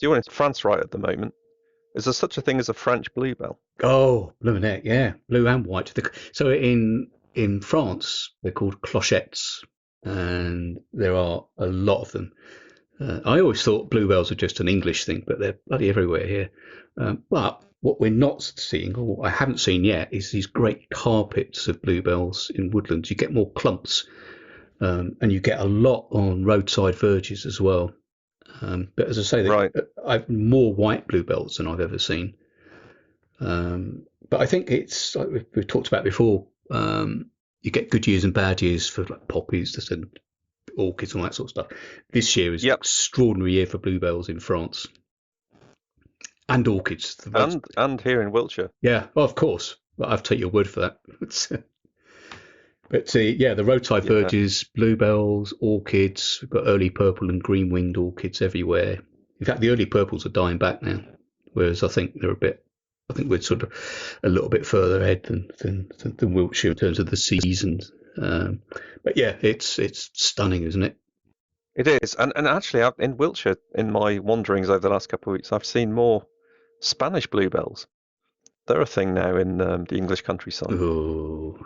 you're in France right at the moment. Is there such a thing as a French bluebell? Oh, illuminate, yeah, blue and white. So in France, they're called clochettes, and there are a lot of them. I always thought bluebells were just an English thing, but they're bloody everywhere here. But what we're not seeing, or what I haven't seen yet, is these great carpets of bluebells in woodlands. You get more clumps, and you get a lot on roadside verges as well. But as I say, Right. I've more white bluebells than I've ever seen. But I think it's like we've talked about before. You get good years and bad years for like poppies and orchids and all that sort of stuff. This year is an extraordinary year for bluebells in France and orchids. And here in Wiltshire. Yeah, well, of course. But I'll take your word for that. But the roadside verges, bluebells, orchids. We've got early purple and green winged orchids everywhere. In fact, the early purples are dying back now, whereas I think we're sort of a little bit further ahead than Wiltshire in terms of the seasons. But yeah, it's stunning, isn't it? It is, and actually, in Wiltshire, in my wanderings over the last couple of weeks, I've seen more Spanish bluebells. They're a thing now in the English countryside. Oh,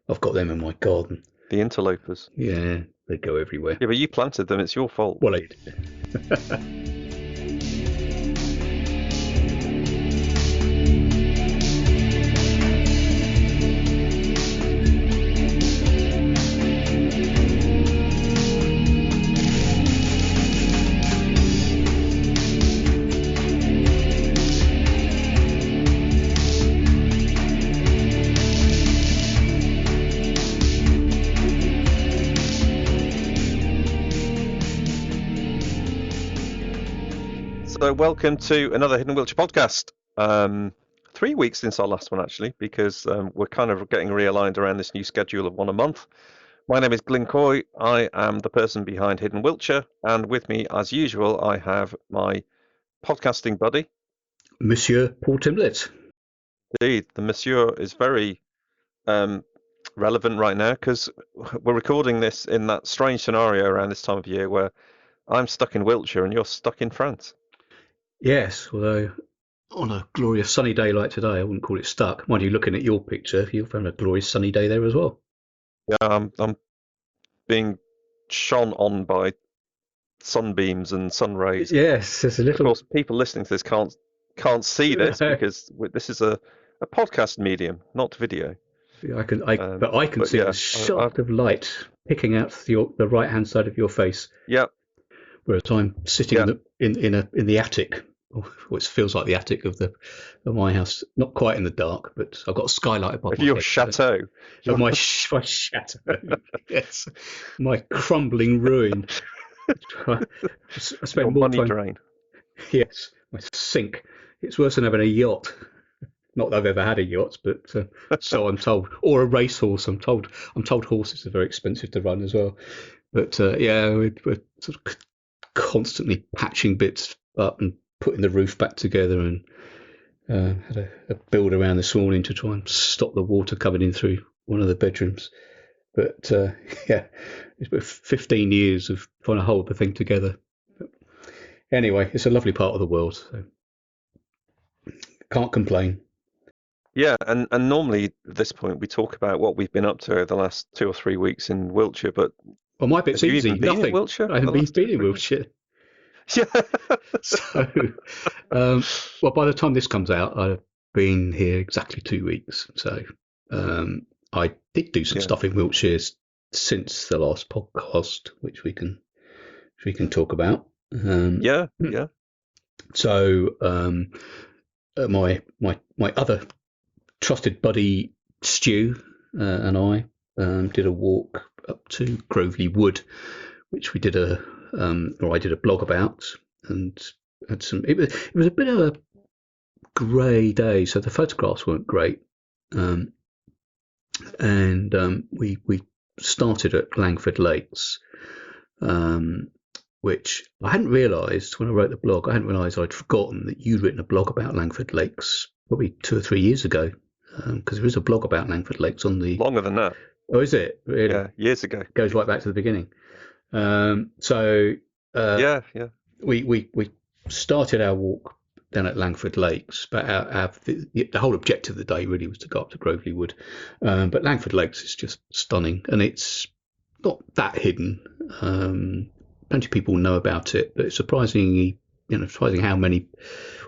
I've got them in my garden. The interlopers. Yeah, they go everywhere. Yeah, but you planted them. It's your fault. Well, I did. So welcome to another Hidden Wiltshire podcast. 3 weeks since our last one, actually, because we're kind of getting realigned around this new schedule of one a month. My name is Glyn Coy. I am the person behind Hidden Wiltshire, and with me, as usual, I have my podcasting buddy, Monsieur Paul Timblett. Indeed, the Monsieur is very relevant right now because we're recording this in that strange scenario around this time of year where I'm stuck in Wiltshire and you're stuck in France. Yes, although on a glorious sunny day like today, I wouldn't call it stuck. Mind you, looking at your picture, you've found a glorious sunny day there as well. Yeah, I'm being shone on by sunbeams and sun rays. Yes, there's a little. Of course, people listening to this can't see this because this is a podcast medium, not video. I can see a shaft of light picking out the right hand side of your face. Yeah. Whereas I'm sitting in the attic, which feels like the attic of my house. Not quite in the dark, but I've got a skylight above of your chateau. My chateau, yes, my crumbling ruin. I spend more money time. Drain. Yes, my sink. It's worse than having a yacht. Not that I've ever had a yacht, but so I'm told. Or a racehorse. I'm told horses are very expensive to run as well. But we're sort of constantly patching bits up and putting the roof back together, and had a build around this morning to try and stop the water coming in through one of the bedrooms. But it's been 15 years of trying to hold the thing together. But anyway, it's a lovely part of the world, so can't complain. Yeah, and normally at this point we talk about what we've been up to over the last 2 or 3 weeks in Wiltshire, but well, my bit's easy. Nothing. In Wiltshire? I haven't been in Wiltshire. Yeah. So, well, by the time this comes out, I've been here exactly 2 weeks. So, I did do some stuff in Wiltshire since the last podcast, which we can talk about. So, my other trusted buddy Stu and I did a walk up to Grovely Wood, which we did I did a blog about, and had some. It was a bit of a grey day, so the photographs weren't great. And we started at Langford Lakes, which I hadn't realised when I wrote the blog. I hadn't realised I'd forgotten that you'd written a blog about Langford Lakes probably 2 or 3 years ago, because there is a blog about Langford Lakes on the. Longer than that. Oh, is it? Really? Yeah, years ago. Goes right back to the beginning. We started our walk down at Langford Lakes, but the whole objective of the day really was to go up to Groveley Wood. But Langford Lakes is just stunning, and it's not that hidden. Plenty of people know about it, but it's surprising how many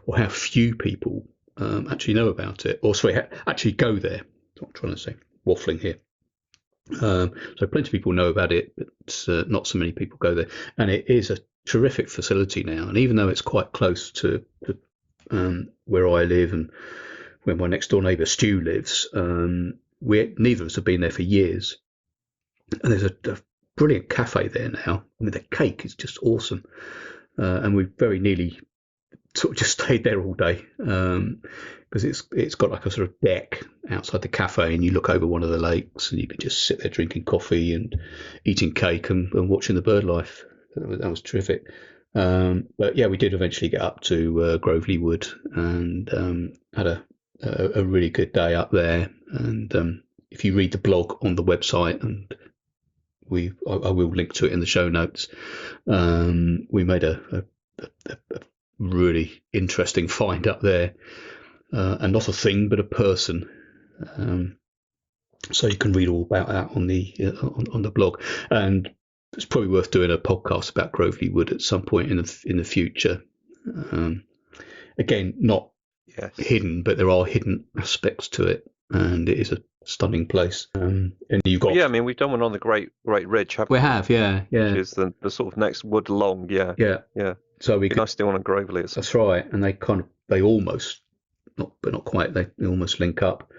or how few people actually know about it, or sorry, actually go there. That's what I'm trying to say. Waffling here. So plenty of people know about it, but not so many people go there. And it is a terrific facility now. And even though it's quite close to where I live and where my next door neighbour Stu lives, neither of us have been there for years. And there's a brilliant cafe there now. I mean, the cake is just awesome. And we very nearly sort of just stayed there all day because it's got like a sort of deck outside the cafe, and you look over one of the lakes, and you can just sit there drinking coffee and eating cake and watching the bird life. That was terrific. But yeah, we did eventually get up to Groveley Wood and had a really good day up there. And if you read the blog on the website, and I will link to it in the show notes, we made a really interesting find up there, and not a thing but a person. So you can read all about that on the blog, and it's probably worth doing a podcast about Groveley Wood at some point in the future. Again, not hidden, but there are hidden aspects to it, and it is a stunning place. And you've got we've done one on the Great Ridge, haven't we? We have, yeah. Which is the sort of next wood along, yeah. So we nice to do one on Groveley. That's right, and they almost, not quite, they almost link up.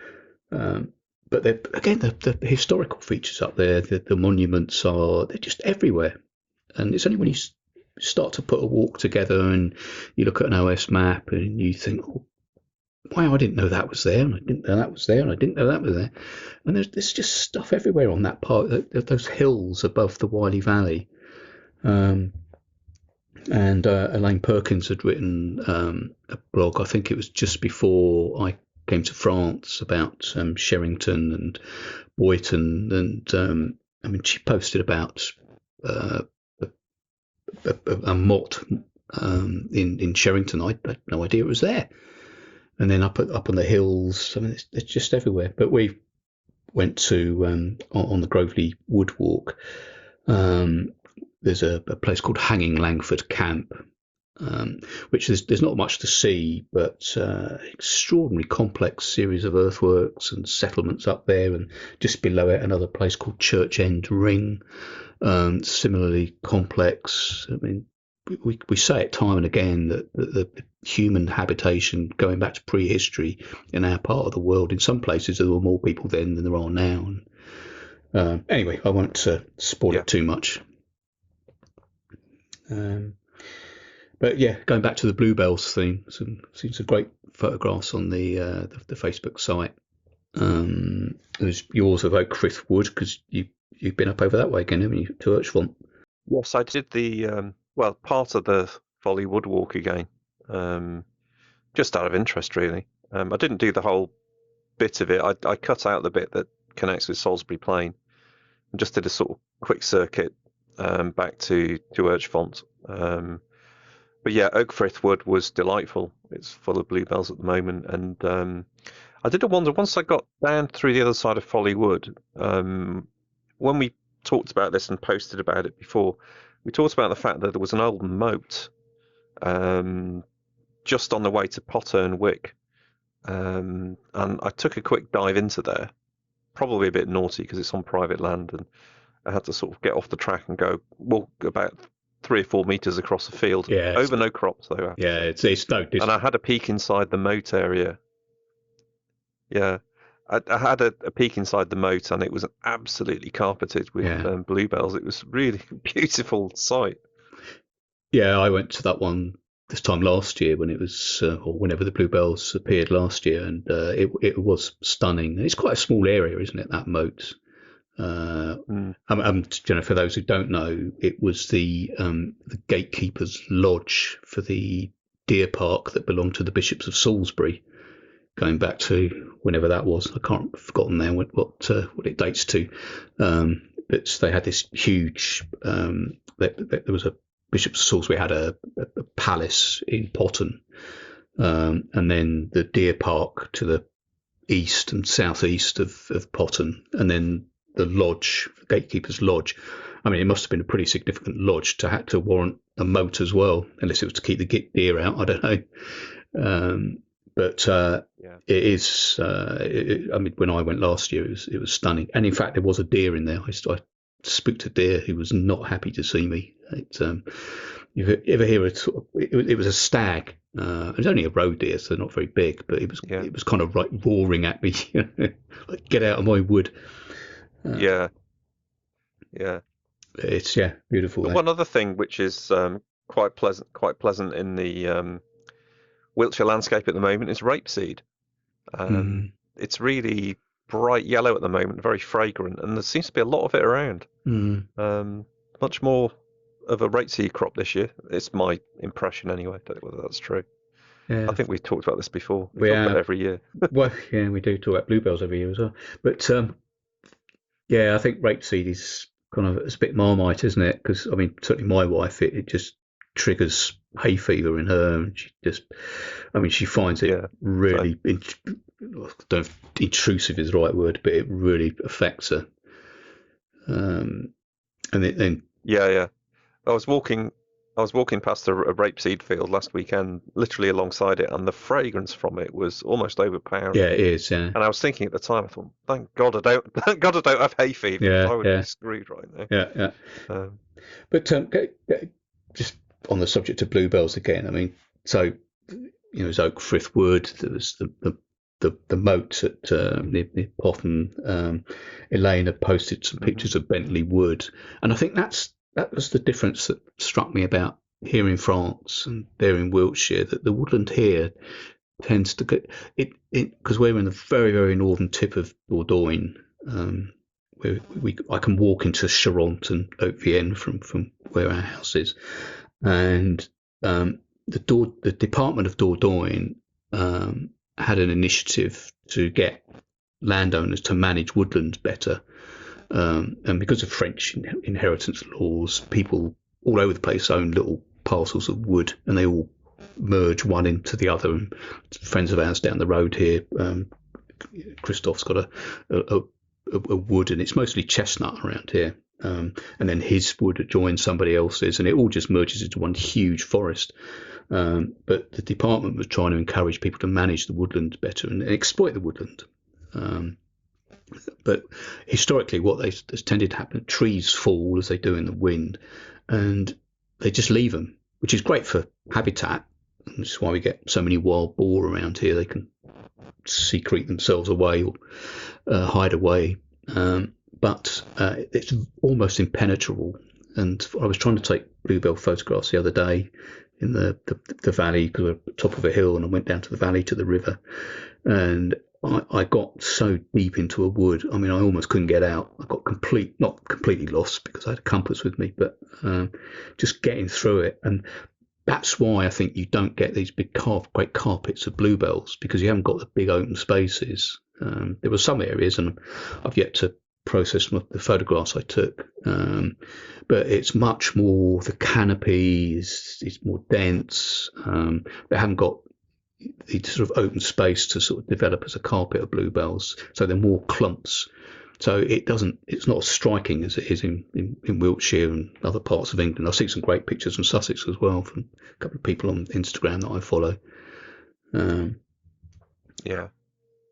But the historical features up there, the monuments they're just everywhere. And it's only when you start to put a walk together and you look at an OS map and you think, oh, wow, I didn't know that was there, and I didn't know that was there, and I didn't know that was there. And there's just stuff everywhere on that part, those hills above the Wylye Valley. And Elaine Perkins had written a blog, I think it was just before I came to France, about Sherrington and Boyton, and she posted about a motte in Sherrington. I had no idea it was there. And then up on the hills, I mean, it's just everywhere. But we went to on the Groveley Wood walk. There's a place called Hanging Langford Camp, which there's not much to see, but extraordinarily complex series of earthworks and settlements up there, and just below it another place called Church End Ring, similarly complex. I mean, we say it time and again that the human habitation going back to prehistory in our part of the world, in some places there were more people then than there are now. And, anyway, I won't spoil it too much. But yeah, going back to the Bluebells theme, seen some great photographs on the Facebook site. There's yours of Oakfrith Wood, because you've been up over that way again, haven't you, to Urchfont? Yes, I did the part of the Folly Wood walk again, just out of interest, really. I didn't do the whole bit of it. I cut out the bit that connects with Salisbury Plain, and just did a sort of quick circuit back to Urchfont. But yeah, Oakfrith Wood was delightful. It's full of bluebells at the moment, and I did wonder, once I got down through the other side of Folly Wood, when we talked about this and posted about it before, we talked about the fact that there was an old moat just on the way to Potterne Wick, and I took a quick dive into there, probably a bit naughty because it's on private land, and I had to sort of get off the track and walk about 3 or 4 meters across the field, over no crops though. Yeah, it's no distance. And I had a peek inside the moat area. Yeah, I had a peek inside the moat, and it was absolutely carpeted with bluebells. It was really a beautiful sight. Yeah, I went to that one this time last year when it was, or whenever the bluebells appeared last year, and it was stunning. It's quite a small area, isn't it, that moat? For those who don't know, it was the gatekeeper's lodge for the deer park that belonged to the bishops of Salisbury, going back to whenever that was. I've forgotten now what it dates to. But they had this huge. There was Bishop's Salisbury had a palace in Potton, and then the deer park to the east and southeast of Potton, and then the lodge, gatekeeper's lodge. I mean, it must have been a pretty significant lodge to have to warrant a moat as well, unless it was to keep the deer out. I don't know. But it is. I mean, when I went last year, it was stunning. And in fact, there was a deer in there. I spooked a deer who was not happy to see me. You ever hear it? It was a stag. It was only a roe deer, so not very big, but it was kind of like roaring at me, like, get out of my wood. Yeah. It's beautiful. But one other thing which is quite pleasant in the Wiltshire landscape at the moment is rapeseed. It's really bright yellow at the moment, very fragrant, and there seems to be a lot of it around. Much more of a rapeseed crop this year. It's my impression anyway. I don't know whether that's true. Yeah. I think we've talked about this before. We talk about it every year. Well, yeah, we do talk about bluebells every year as well. But I think rapeseed is kind of, it's a bit Marmite, isn't it? Because I mean, certainly my wife, it just triggers hay fever in her, and she finds it really. I don't know if intrusive is the right word, but it really affects her. And then I was walking past a rapeseed field last weekend, literally alongside it, and the fragrance from it was almost overpowering. Yeah, it is. Yeah. And I was thinking at the time, I thought, thank God I don't have hay fever. Yeah, I would be screwed right now. Yeah. But just on the subject of bluebells again, I mean, so it's Oak Frith Wood. There was the moat at near Potton. Elaine had posted some pictures of Bentley Wood, and I think that was the difference that struck me about here in France and there in Wiltshire, that the woodland here tends to get it because we're in the very, very northern tip of Dordogne. Where I can walk into Charente and Haute-Vienne from where our house is, and the Department of Dordogne had an initiative to get landowners to manage woodlands better. And because of French inheritance laws, people all over the place own little parcels of wood, and they all merge one into the other. And friends of ours down the road here, Christoph's got a wood, and it's mostly chestnut around here. And then his wood joins somebody else's, and it all just merges into one huge forest. But the department was trying to encourage people to manage the woodlands better and exploit the woodland. But historically, what has tended to happen, trees fall as they do in the wind, and they just leave them, which is great for habitat. And this is why we get so many wild boar around here. They can secrete themselves away or hide away. But it's almost impenetrable. And I was trying to take bluebell photographs the other day in the valley, because we're at the top of a hill, and I went down to the valley to the river, and I got so deep into a wood. I mean, I almost couldn't get out. I got not completely lost because I had a compass with me, but just getting through it. And that's why I think you don't get these big great carpets of bluebells, because you haven't got the big open spaces. There were some areas, and I've yet to process the photographs I took, but it's much more, the canopy is more dense. They haven't got the sort of open space to sort of develop as a carpet of bluebells, so they're more clumps. So it's not as striking as it is in Wiltshire and other parts of England. I've seen some great pictures from Sussex as well from a couple of people on Instagram that I follow.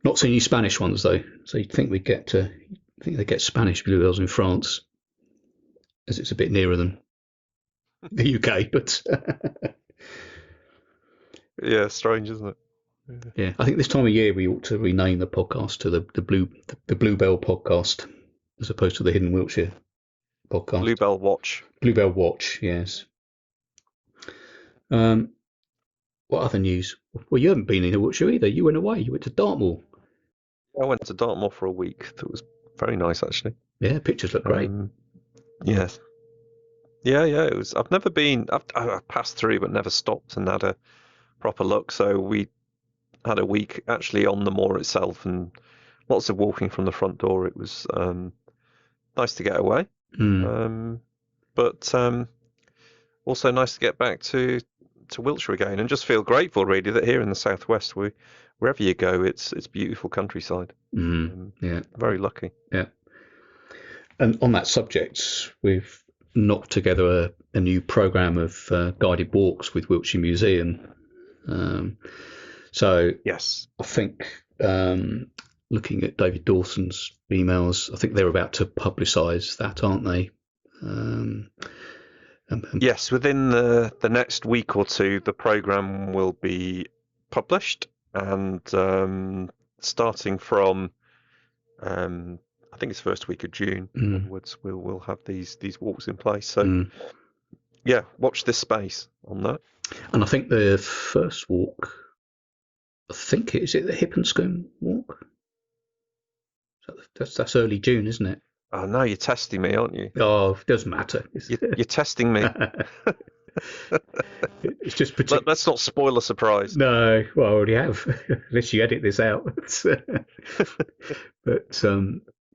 Not seen any Spanish ones though, so you'd think they get Spanish bluebells in France, as it's a bit nearer than the UK, but yeah, strange, isn't it? Yeah, I think this time of year we ought to rename the podcast to the Bluebell Podcast, as opposed to the Hidden Wiltshire Podcast. Bluebell Watch. Bluebell Watch, yes. What other news? Well, you haven't been in Wiltshire either. You went away. You went to Dartmoor. I went to Dartmoor for a week. That was very nice, actually. Yeah, pictures look great. Yes. Yeah. It was. I've never been. I passed through, but never stopped and had a proper look. So we had a week actually on the moor itself, and lots of walking from the front door. It was nice to get away. But also nice to get back to Wiltshire again, and just feel grateful really that here in the southwest, wherever you go, it's beautiful countryside. Yeah, Very lucky. yeah. And on that subject, we've knocked together a new programme of guided walks with Wiltshire Museum. So Yes, I think looking at David Dawson's emails, I think they're about to publicise that, aren't they? Yes, within the next week or two, the programme will be published, and starting from I think it's first week of June onwards, we'll have these walks in place. So yeah, watch this space on that. And I think the first walk, is it the Hip and Scone walk? That's early June, isn't it? Oh no, you're testing me, aren't you? Oh, it doesn't matter. You're testing me. It's just Let's not spoil a surprise. No, well, I already have. Unless you edit this out. But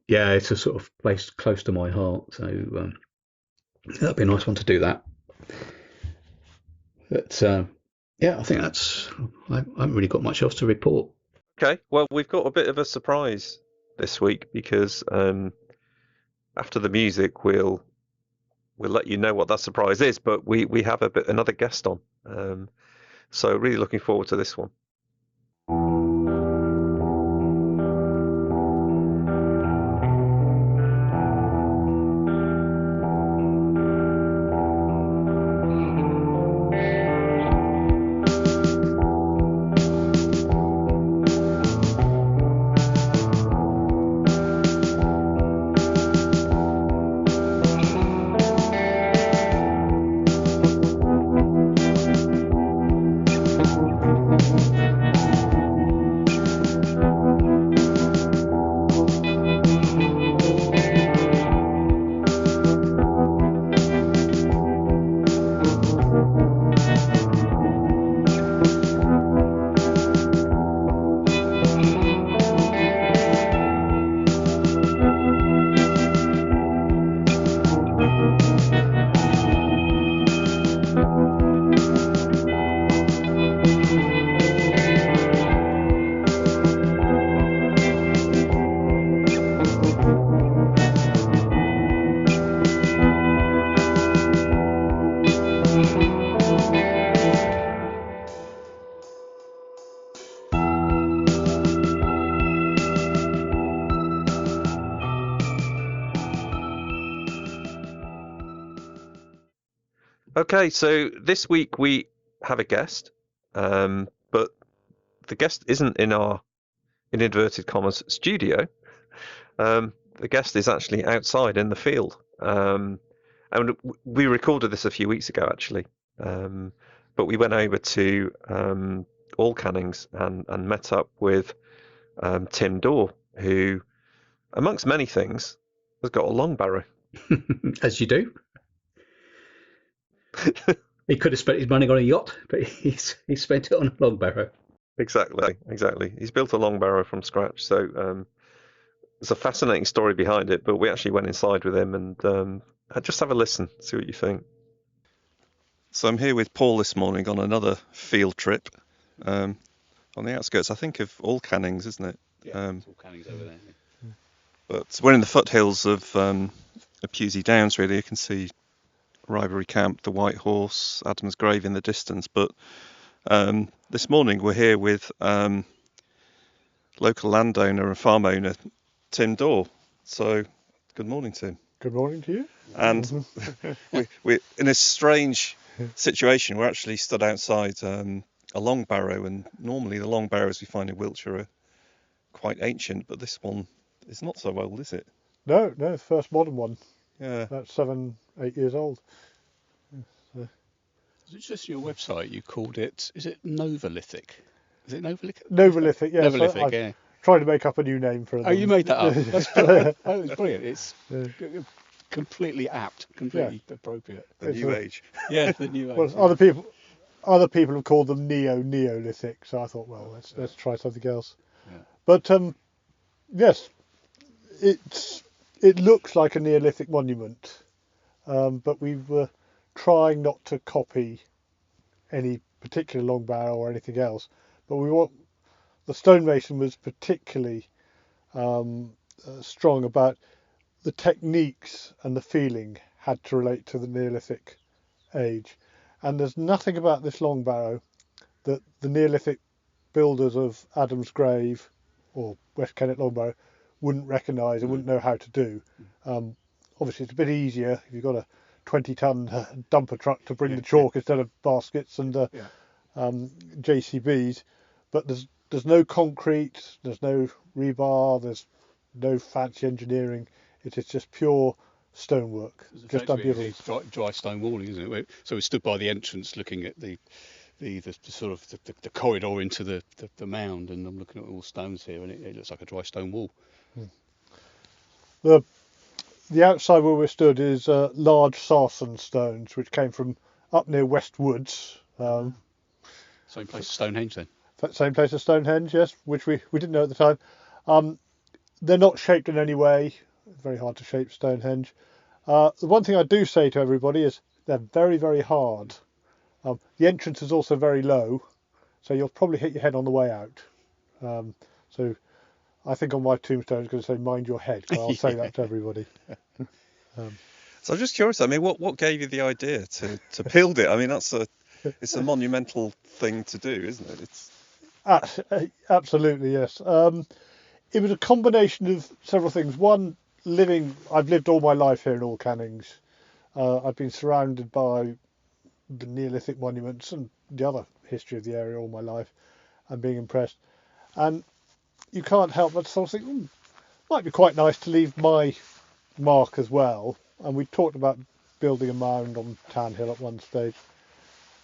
yeah, it's a sort of place close to my heart, so that'd be a nice one to do that. But yeah, I think that's. I haven't really got much else to report. Okay, well, we've got a bit of a surprise this week because after the music, we'll let you know what that surprise is. But we have another guest on, so really looking forward to this one. Okay, so this week we have a guest, but the guest isn't in our, in inverted commas, studio. The guest is actually outside in the field. And we recorded this a few weeks ago, actually. But we went over to all Cannings and met up with Tim Dorr, who, amongst many things, has got a long barrow. As you do. He could have spent his money on a yacht, but he spent it on a long barrow. Exactly. He's built a long barrow from scratch. So there's a fascinating story behind it, but we actually went inside with him and just have a listen, see what you think. So I'm here with Paul this morning on another field trip on the outskirts, I think, of all Cannings, isn't it? Yeah, it's all Cannings over there. But we're in the foothills of Pewsey Downs, really. You can see Rivalry Camp, the White Horse, Adam's Grave in the distance. But this morning we're here with local landowner and farm owner Tim Dorr. So good morning, Tim. Good morning to you. And we're in a strange situation. We're actually stood outside a long barrow, and normally the long barrows we find in Wiltshire are quite ancient, but this one is not so old, is it? No, it's the first modern one. Yeah. That's 7-8 years old. It's just your website. You called it. Is it Novolithic? Is it Novolithic? Novolithic, yeah. Novolithic, so yeah. Tried to make up a new name for it. Oh, you made that up. That's brilliant. Oh, it's brilliant. It's completely apt, completely appropriate. The new age. Yeah, the new age. Well, other people have called them Neolithic, so I thought, well, let's try something else. Yeah. But yes, it looks like a Neolithic monument, but we were trying not to copy any particular long barrow or anything else, but the stonemason was particularly strong about the techniques, and the feeling had to relate to the Neolithic age. And there's nothing about this long barrow that the Neolithic builders of Adam's Grave or West Kennet long barrow wouldn't recognise and wouldn't know how to do. Obviously, it's a bit easier if you've got a 20-ton dumper truck to bring the chalk instead of baskets and JCBs, but there's no concrete, there's no rebar, there's no fancy engineering. It is just pure stonework. Just unbelievable. It's dry stone walling, isn't it? So we stood by the entrance looking at the sort of the corridor into the mound, and I'm looking at all the stones here, and it looks like a dry stone wall. The outside where we stood is large sarsen stones, which came from up near West Woods. Same place as Stonehenge then? Same place as Stonehenge, yes, which we didn't know at the time. They're not shaped in any way. It's very hard to shape Stonehenge. The one thing I do say to everybody is they're very, very hard. The entrance is also very low, so you'll probably hit your head on the way out. So I think on my tombstone it's going to say "mind your head." So I'll say that to everybody. So I'm just curious. I mean, what gave you the idea to build it? I mean, it's a monumental thing to do, isn't it? Absolutely, yes. It was a combination of several things. One, I've lived all my life here in All Cannings. I've been surrounded by the Neolithic monuments and the other history of the area all my life, and being impressed. And you can't help but sort of think, might be quite nice to leave my mark as well. And we talked about building a mound on Town Hill at one stage.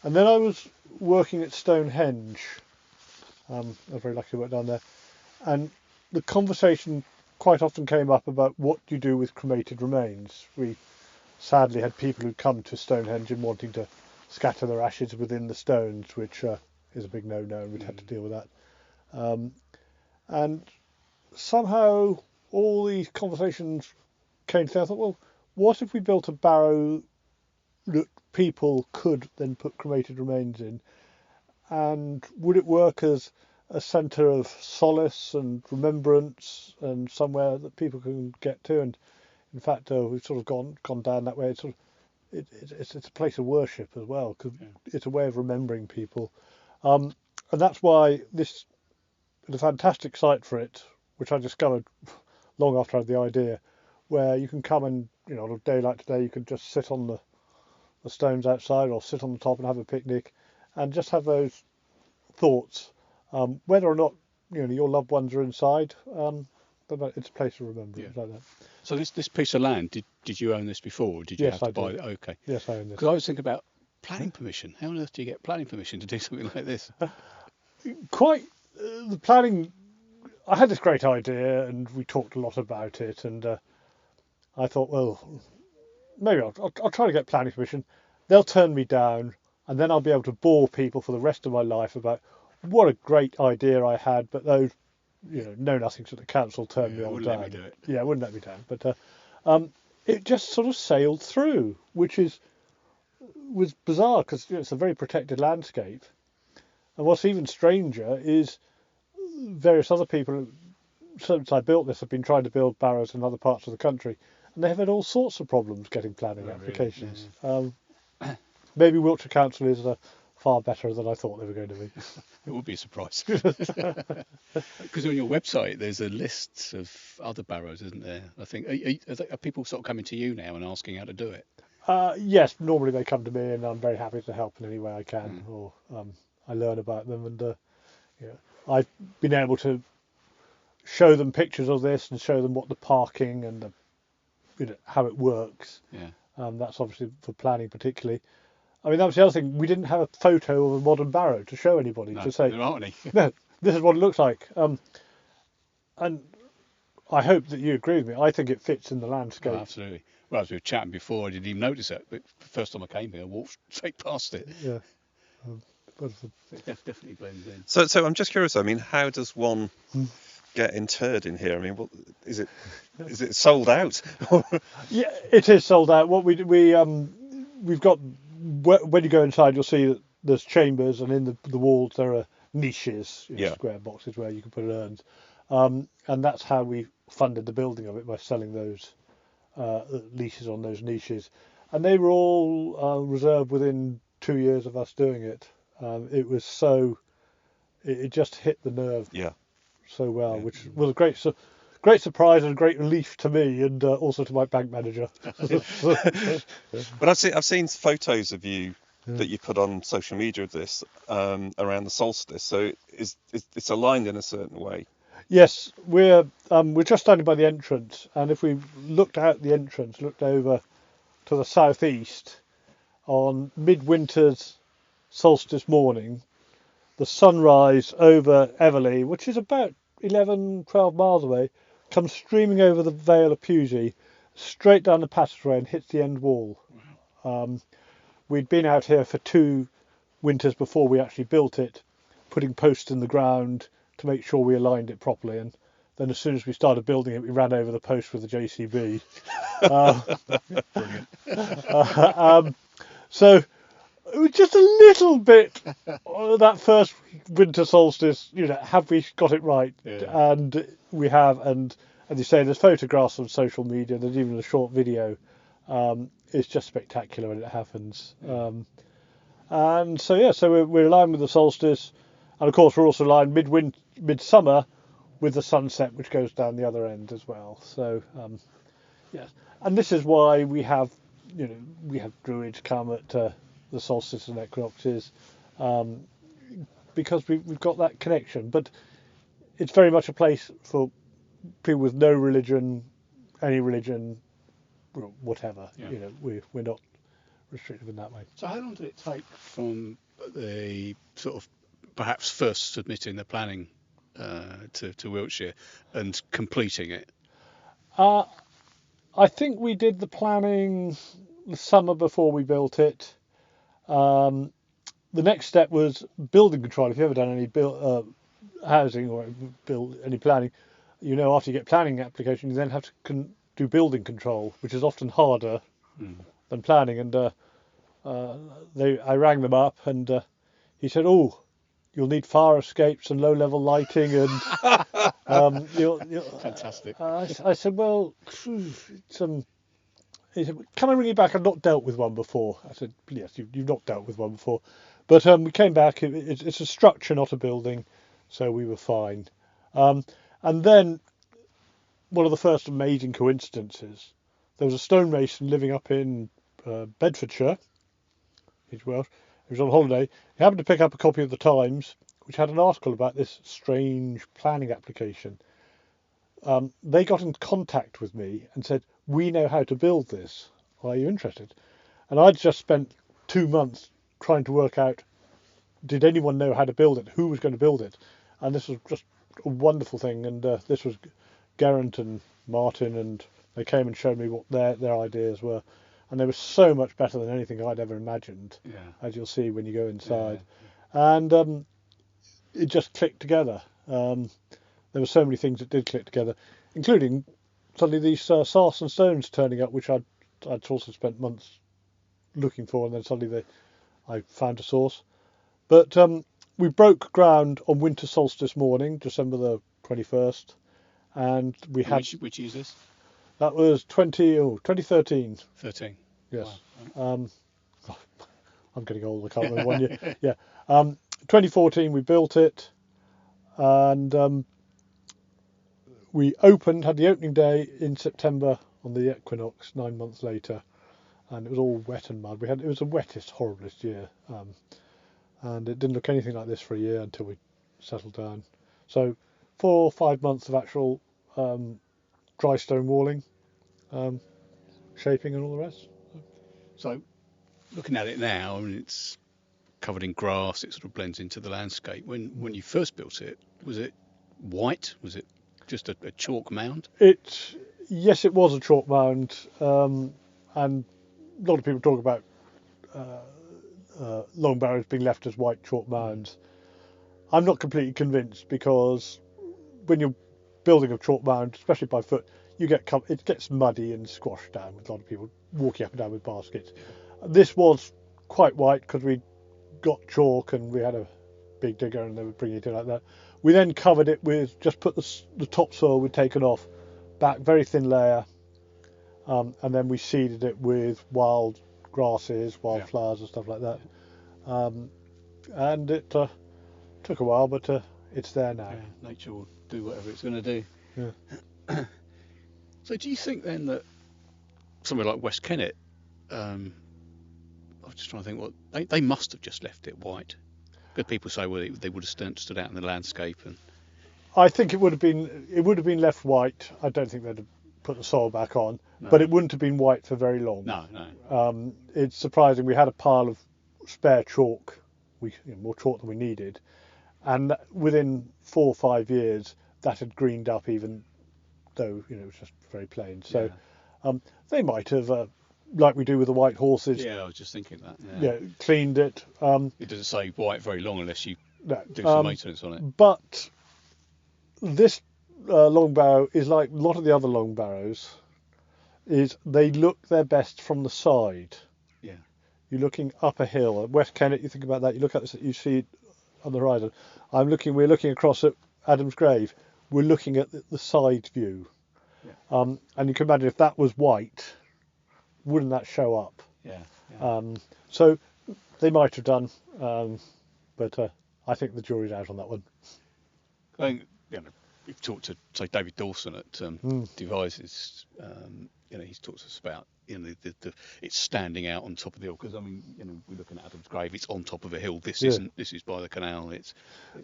And then I was working at Stonehenge. I was very lucky to work down there. And the conversation quite often came up about what do you do with cremated remains. We sadly had people who come to Stonehenge and wanting to scatter their ashes within the stones, which is a big no-no, and we'd had to deal with that. And somehow all these conversations came to, I thought, well, what if we built a barrow that people could then put cremated remains in, and would it work as a centre of solace and remembrance and somewhere that people can get to? And in fact, we've sort of gone down that way. It's a place of worship as well, because it's a way of remembering people, and that's why this is a fantastic site for it, which I discovered long after I had the idea, where you can come and, on a day like today, you can just sit on the stones outside or sit on the top and have a picnic and just have those thoughts, whether or not your loved ones are inside. But it's a place of remembrance. Like that. So this piece of land, did you own this before, or did you have to buy it? Okay. Yes, I own this. Because I was thinking about planning permission. How on earth do you get planning permission to do something like this? The planning, I had this great idea and we talked a lot about it, and I thought, well, maybe I'll try to get planning permission. They'll turn me down, and then I'll be able to bore people for the rest of my life about what a great idea I had, but those know nothings at the council turned me all down. Yeah, wouldn't let me down. But it just sort of sailed through, which was bizarre, because it's a very protected landscape. And what's even stranger is various other people, since I built this, have been trying to build barrows in other parts of the country, and they have had all sorts of problems getting planning applications. Really? Maybe Wiltshire Council is far better than I thought they were going to be. It would be a surprise. Because on your website there's a list of other barrows, isn't there? I think are people sort of coming to you now and asking how to do it? Yes, normally they come to me, and I'm very happy to help in any way I can, or I learn about them, and I've been able to show them pictures of this and show them what the parking and how it works. That's obviously for planning particularly. I mean, that was the other thing. We didn't have a photo of a modern barrow to show anybody, to say, there aren't any. No, this is what it looks like. And I hope that you agree with me. I think it fits in the landscape. Oh, absolutely. Well, as we were chatting before, I didn't even notice it. But the first time I came here, I walked straight past it. Yeah. It definitely blends in. So I'm just curious. I mean, how does one get interred in here? I mean, is it sold out? Yeah, it is sold out. What we we've got, when you go inside, you'll see that there's chambers, and in the walls there are niches, square boxes where you can put urns. And that's how we funded the building of it, by selling those leases on those niches. And they were all reserved within 2 years of us doing it. It was it just hit the nerve so well, which was a great surprise and a great relief to me, and also to my bank manager. But I've seen photos of you that you put on social media of this around the solstice. So it's aligned in a certain way. Yes, we're just standing by the entrance, and if we looked out the entrance, looked over to the southeast, on midwinter's solstice morning, the sunrise over Everley, which is about 11-12 miles away, comes streaming over the Vale of Pewsey, straight down the passageway and hits the end wall. We'd been out here for 2 winters before we actually built it, putting posts in the ground to make sure we aligned it properly, and then as soon as we started building it, we ran over the post with the JCB. So it was just a little bit that first winter solstice, have we got it right? Yeah. And we have, and as you say, there's photographs on social media, there's even a short video. It's just spectacular when it happens. And so we're aligned with the solstice, and of course we're also aligned midsummer with the sunset, which goes down the other end as well. So yes, and this is why we have druids come at the solstice and equinoxes, because we've got that connection. But it's very much a place for people with no religion, any religion, whatever. Yeah. We're not restrictive in that way. So how long did it take from the sort of perhaps first submitting the planning to Wiltshire and completing it? I think we did the planning the summer before we built it. The next step was building control. If you've ever done any housing or build any planning, after you get planning application, you then have to do building control, which is often harder than planning. And I rang them up, and he said, "Oh, you'll need fire escapes and low-level lighting, and Fantastic." I said, "Well, he said, can I ring you back? I've not dealt with one before." I said, "Yes, you've not dealt with one before." But we came back. It's a structure, not a building, so we were fine. And then one of the first amazing coincidences, there was a stonemason living up in Bedfordshire. He's Welsh. He was on holiday. He happened to pick up a copy of the Times, which had an article about this strange planning application. They got in contact with me and said, "We know how to build this. Are you interested?" And I'd just spent 2 months trying to work out, did anyone know how to build it? Who was going to build it? And this was just a wonderful thing. And this was Geraint and Martin, and they came and showed me what their ideas were. And they were so much better than anything I'd ever imagined, as you'll see when you go inside. Yeah. And it just clicked together. There were so many things that did click together, including suddenly these sarsen stones turning up, which I'd also spent months looking for, and then suddenly I found a source. But we broke ground on winter solstice morning, December the 21st, and we had... Which year is this? That was 2013. 13. Yes. Wow. I'm getting old, I can't remember one year. Yeah. 2014 we built it, and we had the opening day in September on the equinox, 9 months later, and it was all wet and mud. It was the wettest, horriblest year, and it didn't look anything like this for a year until we settled down. So 4 or 5 months of actual dry stone walling, shaping and all the rest. So looking at it now, I mean, it's covered in grass, it sort of blends into the landscape. When you first built it, was it white? Was it just a chalk mound? Yes, it was a chalk mound, and a lot of people talk about Long Barrows being left as white chalk mounds. I'm not completely convinced, because when you're building a chalk mound, especially by foot, it gets muddy and squashed down with a lot of people walking up and down with baskets. This was quite white because we got chalk and we had a big digger and they would bring it in like that. We then covered it with, just put the topsoil we'd taken off back, very thin layer, and then we seeded it with wild grasses, wild flowers and stuff like that. And it took a while, but it's there now. Yeah, nature will do whatever it's going to do. Yeah. So do you think then that somewhere like West Kennet, I was just trying to think, what they must have just left it white. Because people say, well, they would have stood out in the landscape. And I think it would have been left white. I don't think they'd have put the soil back on, but it wouldn't have been white for very long. No. It's surprising. We had a pile of spare chalk, more chalk than we needed, and within 4 or 5 years that had greened up, even though it was just very plain. So they might have, like we do with the white horses. Yeah, I was just thinking that. Yeah, cleaned it. It doesn't say white very long unless you do some maintenance on it. But this long barrow is like a lot of the other long barrows. Is they look their best from the side. Yeah. You're looking up a hill. At West Kennet, you think about that. You look at this, you see it on the horizon. We're looking across at Adam's Grave. We're looking at the side view. Yeah. And you can imagine if that was white, wouldn't that show up? Yeah. So they might have done, but I think the jury's out on that one. I think we've talked to, say, David Dawson at Devices. He's talked to us about it's standing out on top of the hill, because we're looking at Adam's Grave. It's on top of a hill. This isn't. This is by the canal. It's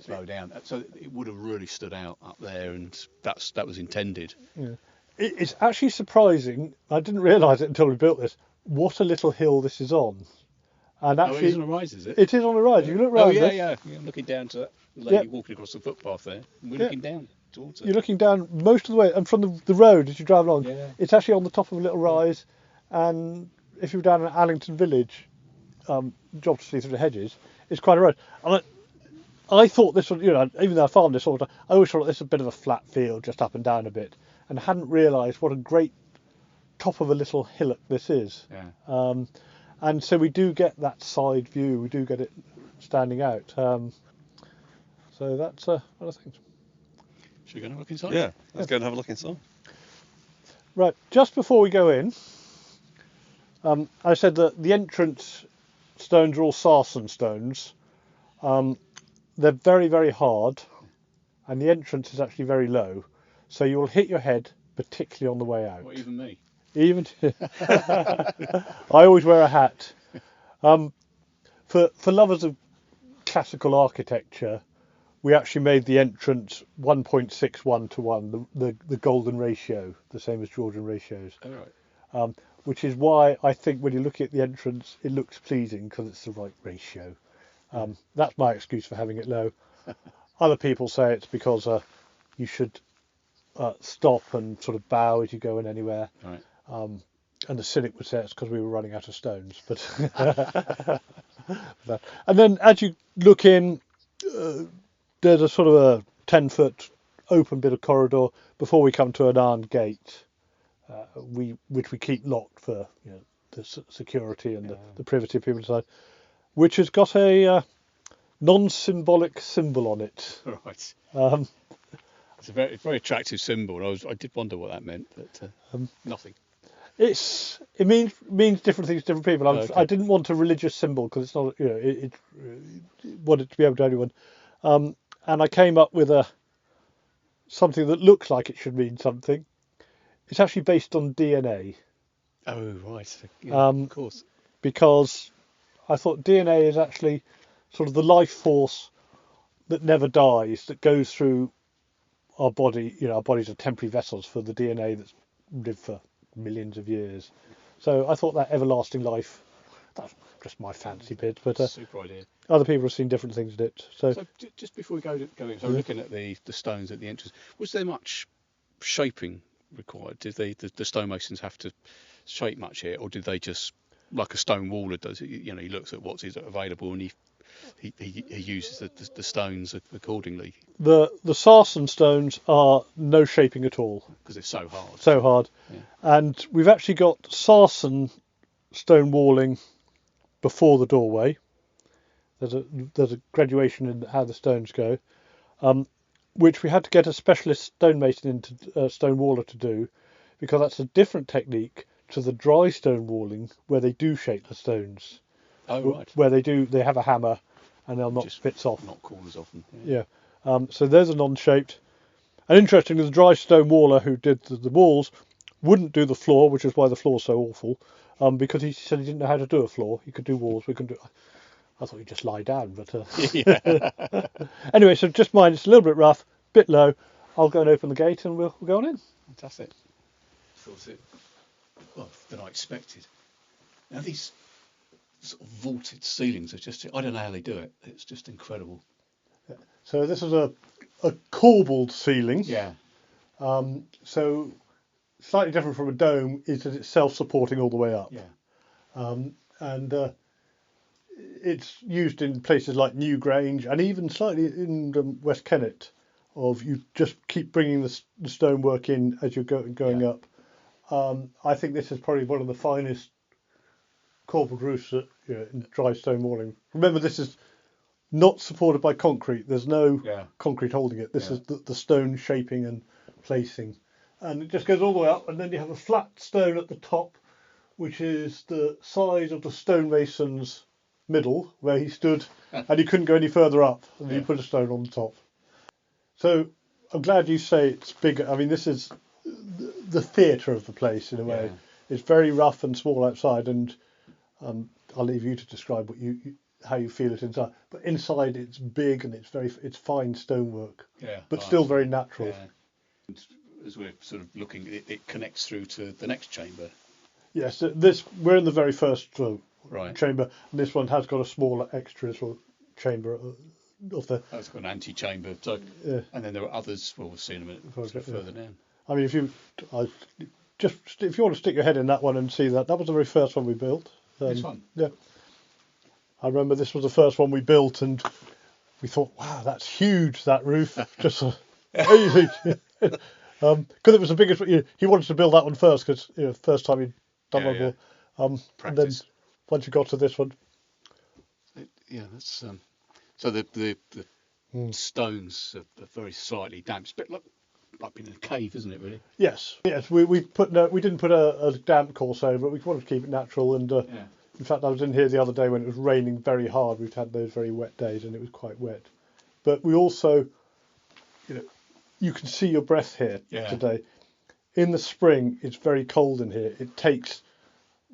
low down. So it would have really stood out up there, and that was intended. Yeah. It's actually surprising. I didn't realise it until we built this. What a little hill this is on. And actually, it is on a rise, is it? It is on a rise. You look round. Yeah. I'm looking down to that lady walking across the footpath there. And we're looking down towards it. You're looking down most of the way, and from the road as you drive along, it's actually on the top of a little rise. And if you're down in Allington Village, job to see through the hedges, it's quite a road. And I thought this was, even though I farmed this all the time, I always thought this was a bit of a flat field, just up and down a bit, and hadn't realised what a great top of a little hillock this is. Yeah. And so we do get that side view, we do get it standing out. So that's one of the things. Should we go and have a look inside? Yeah, let's go and have a look inside. Right, just before we go in, I said that the entrance stones are all sarsen stones. They're very, very hard, and the entrance is actually very low, so you will hit your head, particularly on the way out. What, even me? Even I always wear a hat. For lovers of classical architecture, we actually made the entrance 1.61 to 1, the golden ratio, the same as Georgian ratios. Oh, right. Which is why I think when you look at the entrance, it looks pleasing because it's the right ratio. That's my excuse for having it low. Other people say it's because you should stop and sort of bow as you go in anywhere. Right. And the cynic would say it's because we were running out of stones. But and then as you look in, there's a sort of a 10-foot open bit of corridor before we come to an iron gate, which we keep locked for the security and the privacy of people inside, which has got a non-symbolic symbol on it. Right. It's a very attractive symbol. I did wonder what that meant, but nothing. It means different things to different people. Okay. I didn't want a religious symbol because it's not, it wanted to be able to anyone. And I came up with something that looks like it should mean something. It's actually based on DNA. Oh, right. Yeah, of course. Because I thought DNA is actually sort of the life force that never dies, that goes through our body. Our bodies are temporary vessels for the DNA that's lived for millions of years. So I thought that everlasting life, that's just my fancy bit, but super idea. Other people have seen different things in it. So just before we go in, so looking at the stones at the entrance, was there much shaping required? Did the stonemasons have to shape much here, or did they just, like a stone waller does, he looks at what's available and he uses the stones accordingly? The sarsen stones are no shaping at all because they're so hard. So hard. Yeah. And we've actually got sarsen stone walling before the doorway. There's a graduation in how the stones go, which we had to get a specialist stonemason into stone waller to do, because that's a different technique to the dry stone walling where they do shape the stones. Oh, right. Where they have a hammer and they'll knock bits off. Not corners off them. Yeah. So there's a non-shaped. And interestingly, the dry stone waller who did the walls wouldn't do the floor, which is why the floor's so awful, because he said he didn't know how to do a floor. He could do walls. We couldn't do. I thought he'd just lie down, but anyway. So just mind, it's a little bit rough, bit low. I'll go and open the gate and we'll go on in. Fantastic. Thought it well than I expected. Now these sort of vaulted ceilings are just—I don't know how they do it. It's just incredible. So this is a corbelled ceiling. Yeah. So slightly different from a dome is that it's self-supporting all the way up. Yeah. And it's used in places like Newgrange and even slightly in West Kennet. You just keep bringing the stonework in as you're going up. I think this is probably one of the finest corbelled roofs in dry stone walling. Remember, this is not supported by concrete. There's no concrete holding it. This is the stone shaping and placing. And it just goes all the way up, and then you have a flat stone at the top, which is the size of the stonemason's middle, where he stood, and he couldn't go any further up, and he put a stone on the top. So I'm glad you say it's bigger. I mean, this is the theatre of the place in a way. It's very rough and small outside, and I'll leave you to describe how you feel it inside. But inside, it's big and it's fine stonework, but still very natural. Yeah. As we're sort of looking, it connects through to the next chamber. Yes, we're in the very first chamber, and this one has got a smaller extra chamber of the. Oh, it's got an ante-chamber. So, and then there are others. Well, we'll see in a minute. Further down. I mean, if you want to stick your head in that one and see that was the very first one we built. This one. Yeah. I remember this was the first one we built, and we thought, wow, that's huge, that roof, just amazing. Because it was the biggest. He wanted to build that one first because first time he'd done one before. And then once you got to this one, that's so the stones are very slightly damp. It's a bit like being in a cave, isn't it? Really? Yes. We didn't put a damp course over it. We wanted to keep it natural, and in fact, I was in here the other day when it was raining very hard. We've had those very wet days, and it was quite wet. But we also, you can see your breath here today. In the spring, it's very cold in here. It takes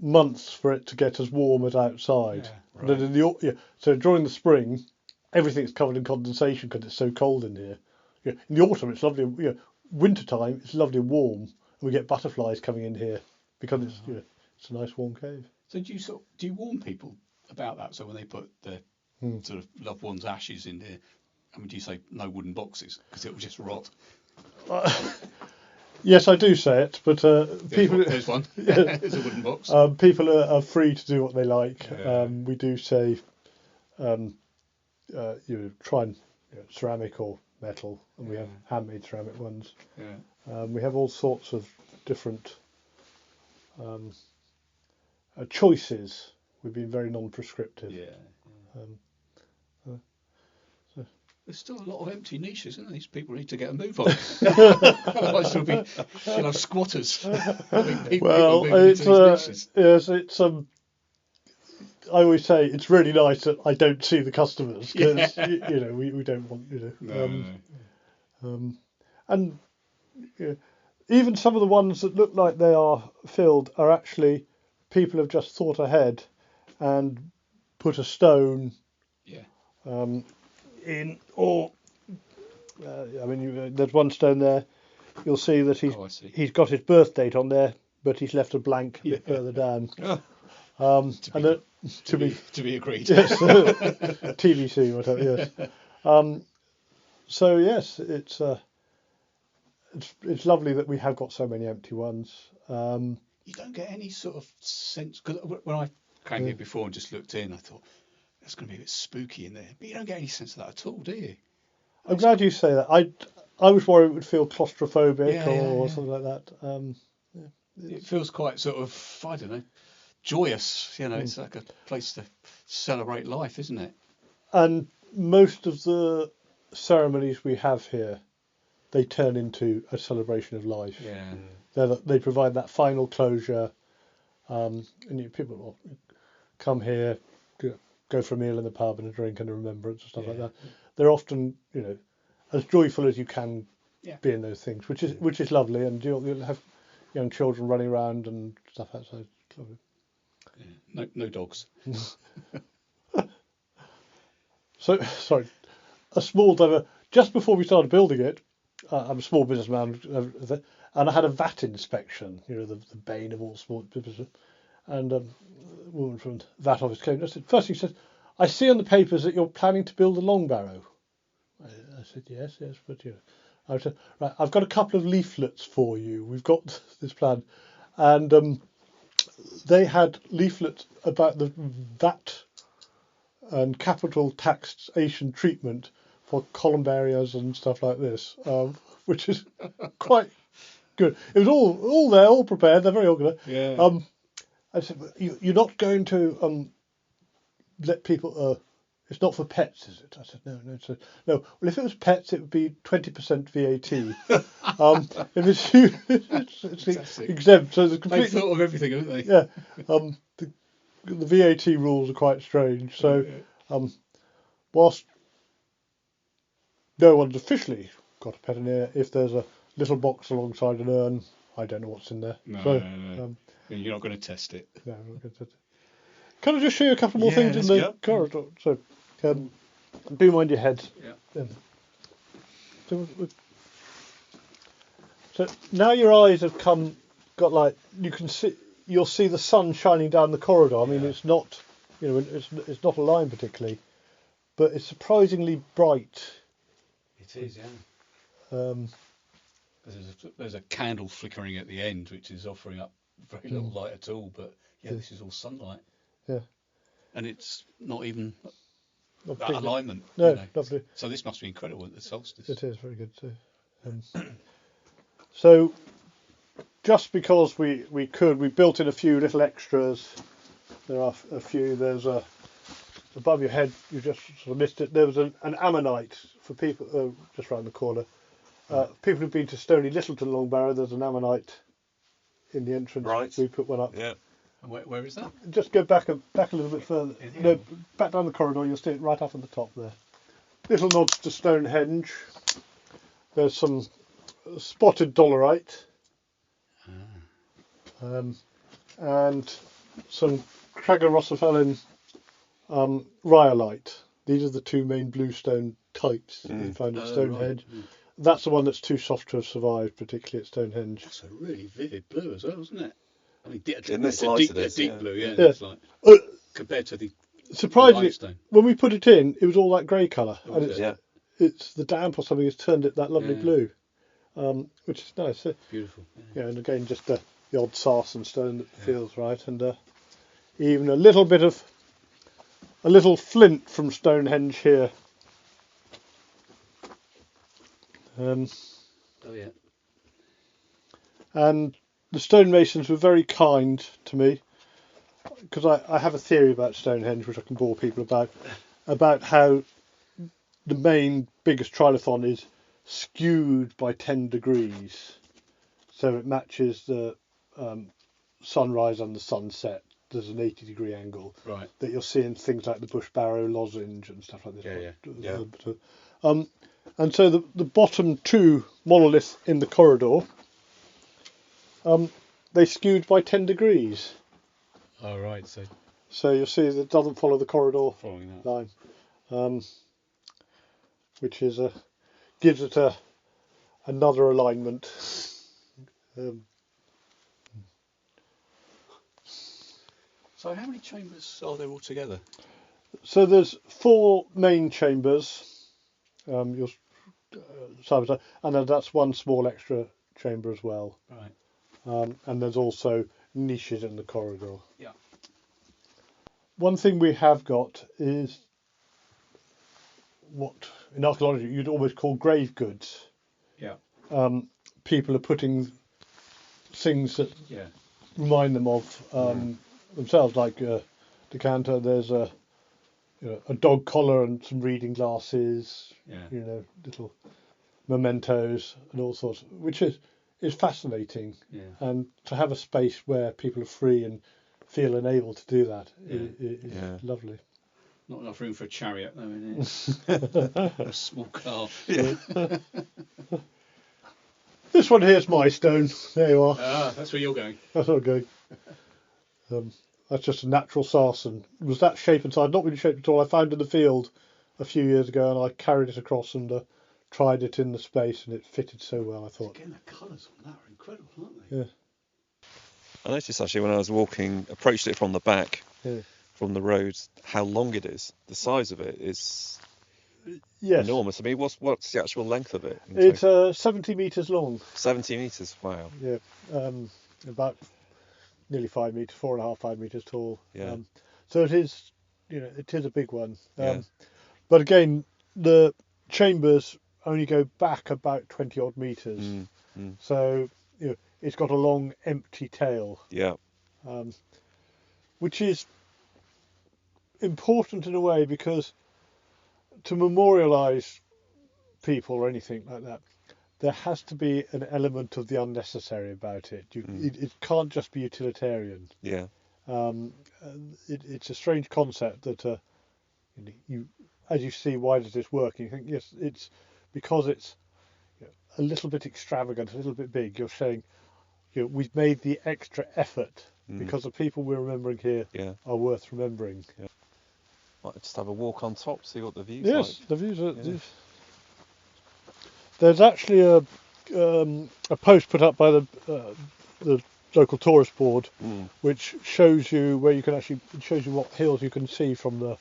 months for it to get as warm as outside. Yeah, right. And then so during the spring, everything's covered in condensation because it's so cold in here. In the autumn, it's lovely. Winter time, it's lovely and warm, and we get butterflies coming in here because it's a nice warm cave. So do you warn people about that? So when they put their sort of loved one's ashes in here, I mean, do you say no wooden boxes because it will just rot? Yes, I do say it, but people. There's one. There's a wooden box. People are free to do what they like. Yeah. We do say, try and ceramic or metal, and we have handmade ceramic ones. Yeah. We have all sorts of different choices. We've been very non-prescriptive. Yeah. There's still a lot of empty niches, isn't there? These people need to get a move on. Otherwise, there'll be squatters. Well, it's yes, it's I always say it's really nice that I don't see the customers because we don't want and even some of the ones that look like they are filled are actually people have just thought ahead and put a stone. In or there's one stone there. You'll see that he's got his birth date on there, but he's left a blank a bit further down. To be agreed. Yes, TBC, whatever. Yes. So yes, it's lovely that we have got so many empty ones. You don't get any sort of sense because when I came here before and just looked in, I thought. It's going to be a bit spooky in there, but you don't get any sense of that at all, do you? I'm glad you say that. I was worried it would feel claustrophobic or something like that. It feels quite sort of, I don't know, joyous. It's like a place to celebrate life, isn't it? And most of the ceremonies we have here, they turn into a celebration of life. Yeah. They provide that final closure, and people will come here, go for a meal in the pub and a drink and a remembrance and stuff like that. They're often, as joyful as you can be in those things, which is lovely, and you'll have young children running around and stuff outside. It's lovely. Yeah. No dogs. So, sorry, a small diver. Just before we started building it, I'm a small businessman, and I had a VAT inspection. The bane of all small businesses. And a woman from the VAT office came. First thing she said, "I see on the papers that you're planning to build a long barrow." I said, "Yes, but I said, right, I've got a couple of leaflets for you. We've got this plan," and they had leaflets about the VAT and capital taxation treatment for columbaries and stuff like this, which is quite good. It was all there, all prepared. They're very organised. Yeah. I said, "You're not going to let people? It's not for pets, is it?" I said, "No." So, no. Well, if it was pets, it would be 20% VAT. If it's you, it's exempt. So they've thought of everything, haven't they? Yeah. The VAT rules are quite strange. So, whilst no one's officially got a pet in here, if there's a little box alongside an urn, I don't know what's in there. No. You're not going to test it. No, I'm not going to test it. Can I just show you a couple more things in the corridor? So, do mind your head. Yeah. So now your eyes have got you'll see the sun shining down the corridor. I mean, it's not, it's not a line particularly, but it's surprisingly bright. It is, yeah. There's a candle flickering at the end, which is offering up very little light at all. But this is all sunlight. Yeah. And it's not even Not that alignment. No, lovely. So this must be incredible at the solstice. It is very good too. So, just because we built in a few little extras. There are a few. There's above your head. You just sort of missed it. There was an ammonite for people just round the corner. People who've been to Stony Littleton Long Barrow, there's an ammonite in the entrance. Right. We put one up. Yeah. Where is that? Just go back a little bit further. No, back down the corridor. You'll see it right up at the top there. Little nods to Stonehenge. There's some spotted dolerite. And some Cragorosophelin rhyolite. These are the two main bluestone types you find at Stonehenge. Right. That's the one that's too soft to have survived, particularly at Stonehenge. That's a really vivid blue as well, isn't it? I mean, it's deep blue, yeah. Yeah. It's like, compared to the surprisingly, limestone. when we put it in, it was all that grey colour. Oh, And it's the damp or something has turned it that lovely blue, which is nice. Beautiful. Yeah, and again, just the odd sarsen stone that feels right, and even a little flint from Stonehenge here. And the stonemasons were very kind to me, because I have a theory about Stonehenge which I can bore people about how the main biggest trilithon is skewed by 10 degrees, so it matches the sunrise and the sunset. There's an 80-degree angle that you'll see in things like the Bush Barrow lozenge and stuff like this. And so the bottom two monoliths in the corridor, they skewed by 10 degrees. Oh, right. So you'll see that it doesn't follow the corridor Following line, which is gives it another alignment. So how many chambers are there altogether? So there's 4 main chambers, side by side, and then that's one small extra chamber as well. Right. And there's also niches in the corridor. Yeah. One thing we have got is what in archaeology you'd almost call grave goods. Yeah. People are putting things that Yeah. remind them of themselves, like decanter. There's a a dog collar and some reading glasses, Yeah. Little mementos and all sorts, which is fascinating. Yeah. And to have a space where people are free and feel enabled to do that is lovely. Not enough room for a chariot, though, in it. A small car. Yeah. This one here's my stone. There you are. Ah, that's where you're going. That's where I'm going. That's just a natural sarsen. It was that shape and size, not really shaped at all. I found in the field a few years ago, and I carried it across and tried it in the space, and it fitted so well. I thought. Again, the colours on that are incredible, aren't they? Yeah. I noticed actually when I was walking, approached it from the back, from the road, how long it is. The size of it is enormous. I mean, what's the actual length of it? It's 70 metres long. 70 metres. Wow. Yeah. About nearly 5 metres, 4.5, 5 metres tall. Yeah. So it is, it is a big one. But again, the chambers only go back about 20 odd metres. So it's got a long empty tail. Yeah. Which is important in a way, because to memorialise people or anything like that, there has to be an element of the unnecessary about it. It can't just be utilitarian. Yeah. It's a strange concept that you, as you see, why does this work? And you think, yes, it's because it's a little bit extravagant, a little bit big. You're saying, we've made the extra effort because the people we're remembering here are worth remembering. Yeah. Might just have a walk on top, see what the view's like. Yes, the views are. Yeah. There's actually a post put up by the local tourist board, which shows you where you can shows you what hills you can see from the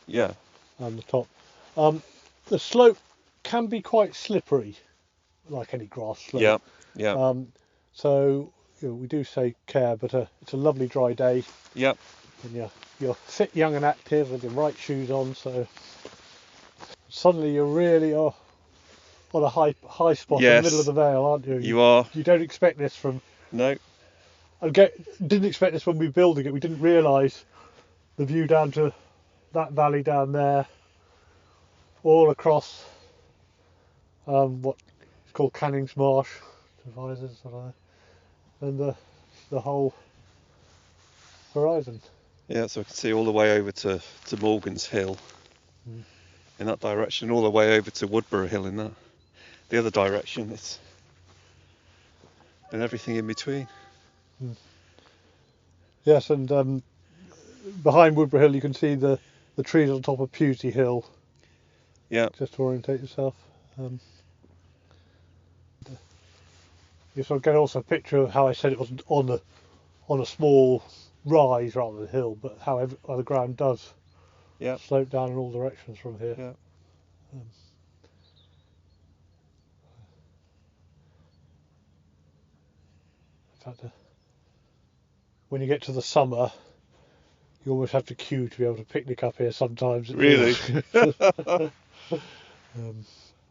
top. The slope can be quite slippery, like any grass slope. Yeah. So we do say care, but it's a lovely dry day. Yep. And you're fit, young and active with your right shoes on, so suddenly you really are on a high spot in the middle of the vale, aren't you? You are. You don't expect this from... No. Didn't expect this when we were building it. We didn't realise the view down to that valley down there, all across what is called Cannings Marsh, and the whole horizon. Yeah, so I can see all the way over to Morgan's Hill in that direction, all the way over to Woodborough Hill in the other direction. And everything in between. Yes, and behind Woodborough Hill you can see the trees on top of Pewsey Hill. Yeah. Just to orientate yourself. You sort of get also a picture of how I said it wasn't on a small rise rather than hill, but how the ground does slope down in all directions from here. Yeah. In fact, when you get to the summer, you almost have to queue to be able to picnic up here sometimes. Really?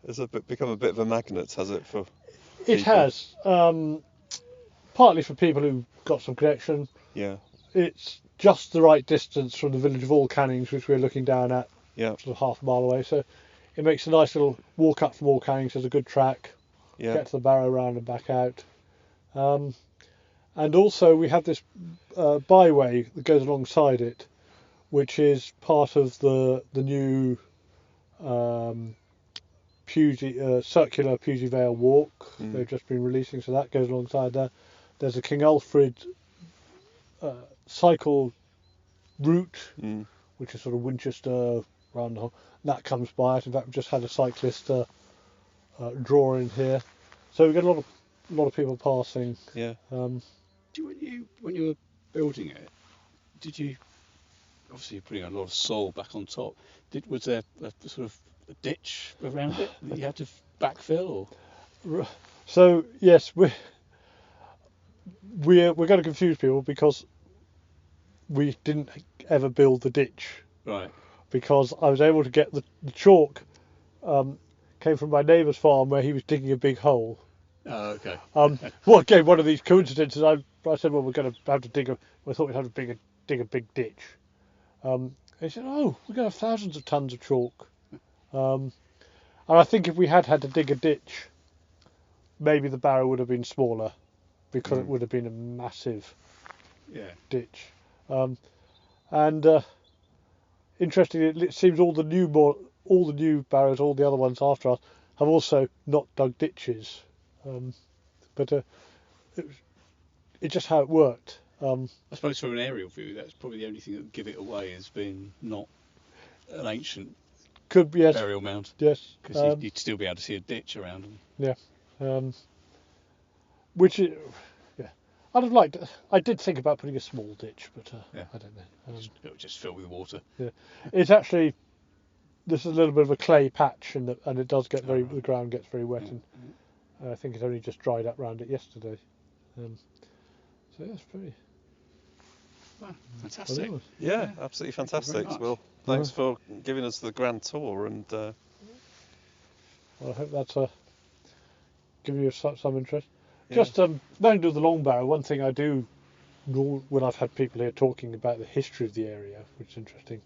It's become a bit of a magnet, has it? It has. Partly for people who've got some connection. Yeah. It's just the right distance from the village of All Cannings, which we're looking down at, sort of half a mile away. So it makes a nice little walk up from All Cannings. There's a good track. Yeah. Get to the Barrow round and back out. And also we have this byway that goes alongside it, which is part of the new circular Pewsey Vale walk they've just been releasing, so that goes alongside there. There's a King Alfred cycle route, which is sort of Winchester round the whole. That comes by it. In fact, we just had a cyclist draw in here, so we get a lot of people passing. Yeah. When you were building it, did you obviously you're putting a lot of soil back on top? Was there a sort of a ditch around it that you had to backfill, or? So yes, we're going to confuse people because we didn't ever build the ditch. Right. Because I was able to get the chalk came from my neighbour's farm where he was digging a big hole. Oh, okay. Well, again, one of these coincidences. I said, well, we're going to have to I thought we'd have to dig a big ditch. And He said, "Oh, we're going to have thousands of tons of chalk." And I think if we had to dig a ditch, maybe the Barrow would have been smaller, because it would have been a massive ditch. Interestingly, it seems all the new Barrows, all the other ones after us, have also not dug ditches. But it's just how it worked. I suppose from an aerial view, that's probably the only thing that would give it away as being not an ancient burial mound. Yes. Because you'd still be able to see a ditch around them. Yeah. Which, I'd have liked. I did think about putting a small ditch, but I don't know. It would just fill with water. Yeah. It's actually, this is a little bit of a clay patch, and it does get the ground gets very wet, and I think it only just dried up round it yesterday. So it's very. Wow, fantastic. Yeah, absolutely fantastic. Well, thanks for giving us the grand tour, and well, I hope that's given you some interest. Yeah. Just nothing to do with the Long Barrow. One thing I do know when I've had people here talking about the history of the area, which is interesting.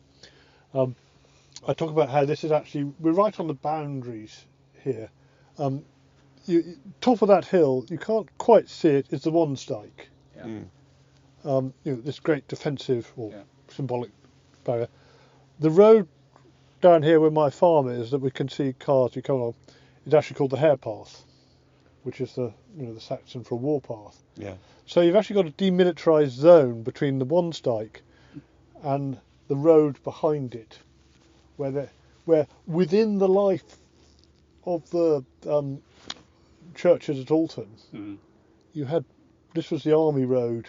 I talk about how this is actually, we're right on the boundaries here. Top of that hill, you can't quite see it, is the Wansteig. This great defensive or symbolic barrier. The road down here where my farm is, that we can see cars you come along, is actually called the Hare Path, which is the Saxon for a warpath. Yeah. So you've actually got a demilitarised zone between the Wansteig and the road behind it, where within the life of the churches at Alton, you had, this was the army road,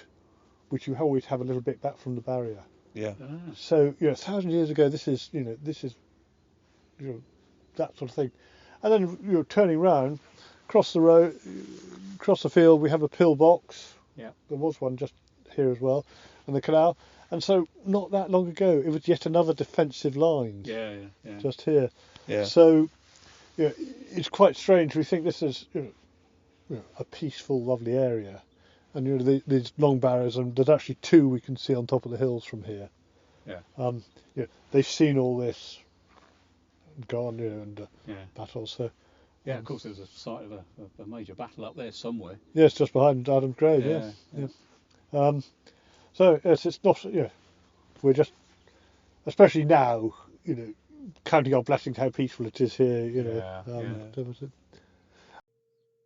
which you always have a little bit back from the barrier. Yeah. So 1,000 years ago, this is that sort of thing, and then you're turning round, across the road, across the field, we have a pillbox. Yeah. There was one just here as well, and the canal. And so, not that long ago, it was yet another defensive line. Yeah. Just here. Yeah. So, it's quite strange. We think this is a peaceful, lovely area, and these long barrows, and there's actually two we can see on top of the hills from here. Yeah. They've seen all this, gone, and battles. So. Yeah, of course, there was a site of a major battle up there somewhere. Yes, just behind Adam's grave. Yeah. So yes, it's not. We're just, especially now, counting our blessings how peaceful it is here.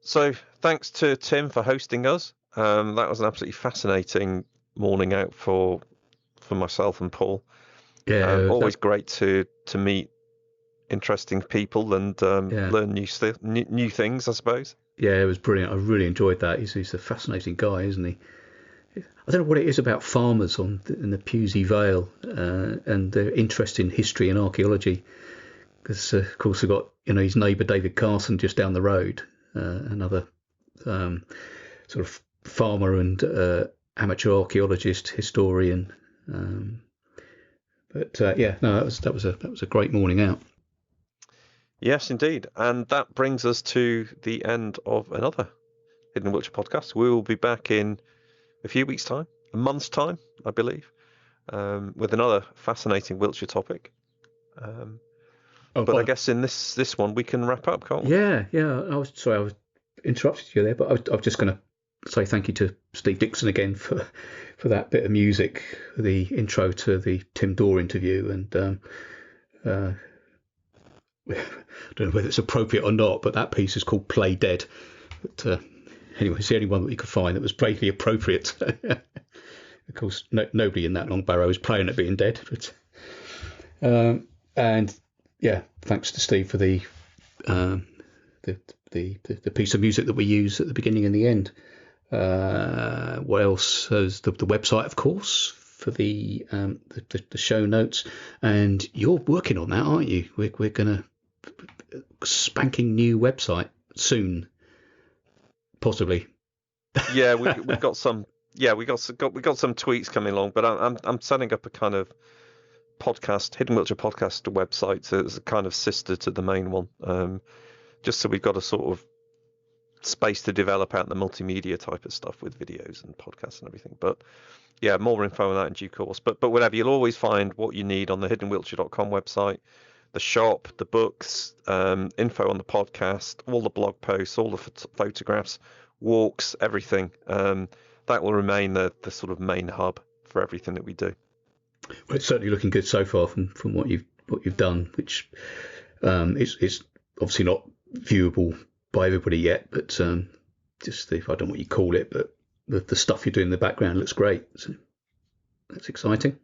So thanks to Tim for hosting us. That was an absolutely fascinating morning out for myself and Paul. Yeah, always great to meet interesting people and learn new things, I suppose. Yeah, it was brilliant. I really enjoyed that. He's a fascinating guy, isn't he? I don't know what it is about farmers in the Pewsey Vale and their interest in history and archaeology. Because of course we've got his neighbour David Carson just down the road, another sort of farmer and amateur archaeologist, historian. That was a great morning out. Yes, indeed. And that brings us to the end of another Hidden Wiltshire podcast. We will be back in a few weeks' time, a month's time, I believe, with another fascinating Wiltshire topic. But I guess in this one we can wrap up, can't we? Yeah. I was interrupted you there, but I was just going to say thank you to Steve Dixon again for that bit of music, the intro to the Tim Dorr interview, and I don't know whether it's appropriate or not, but that piece is called Play Dead. But anyway, it's the only one that we could find that was vaguely appropriate. Of course, nobody in that Long Barrow is praying at being dead. But and yeah, thanks to Steve for the piece of music that we use at the beginning and the end. What else? There's the website, of course, for the show notes, and you're working on that, aren't you? We're gonna spanking new website soon, possibly. Yeah, we've got some. Yeah, we got some tweets coming along, but I'm setting up a kind of podcast, Hidden Wiltshire podcast website, so it's a kind of sister to the main one. Just so we've got a sort of space to develop out the multimedia type of stuff with videos and podcasts and everything. But yeah, more info on that in due course. But whatever, you'll always find what you need on the hiddenwiltshire.com website, the shop, the books, info on the podcast, all the blog posts, all the photographs, walks, everything. That will remain the sort of main hub for everything that we do. Well, it's certainly looking good so far from what you've done, which is obviously not viewable by everybody yet, but just I don't know what you call it, but the stuff you're doing in the background looks great. So that's exciting.